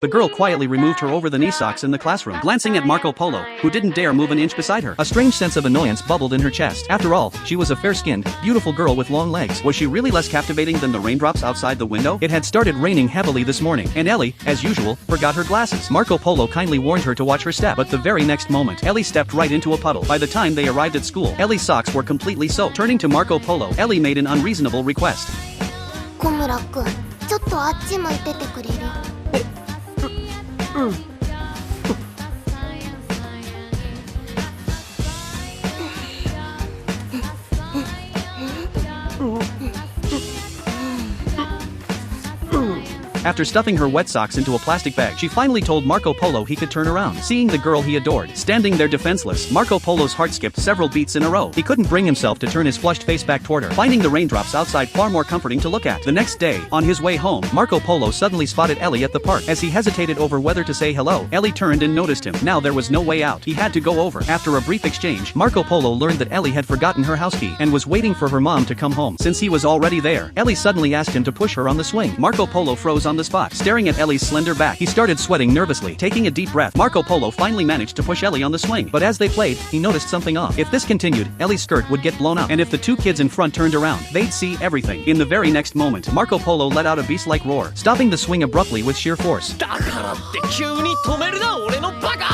The girl quietly removed her over-the-knee socks in the classroom, glancing at Marco Polo, who didn't dare move an inch beside her. A strange sense of annoyance bubbled in her chest. After all, she was a fair-skinned, beautiful girl with long legs. Was she really less captivating than the raindrops outside the window? It had started raining heavily this morning, and Ellie, as usual, forgot her glasses. Marco Polo kindly warned her to watch her step, but the very next moment, Ellie stepped right into a puddle. By the time they arrived at school, Ellie's socks were completely soaked. Turning to Marco Polo, Ellie made an unreasonable request. 小村くん、ちょっとあっち向いててくれる？After stuffing her wet socks into a plastic bag, she finally told Marco Polo he could turn around. Seeing the girl he adored standing there defenseless, Marco Polo's heart skipped several beats in a row. He couldn't bring himself to turn his flushed face back toward her, finding the raindrops outside far more comforting to look at. The next day, on his way home, Marco Polo suddenly spotted Ellie at the park. As he hesitated over whether to say hello, Ellie turned and noticed him. Now there was no way out. He had to go over. After a brief exchange, Marco Polo learned that Ellie had forgotten her house key and was waiting for her mom to come home. Since he was already there, Ellie suddenly asked him to push her on the swing. Marco Polo froze on the spot, staring at Ellie's slender back. He started sweating nervously. Taking a deep breath, Marco Polo finally managed to push Ellie on the swing. But as they played, he noticed something off. If this continued, Ellie's skirt would get blown up, and if the two kids in front turned around, they'd see everything. In the very next moment, Marco Polo let out a beast-like roar, stopping the swing abruptly with sheer force. だからって急に止めるな俺のバカ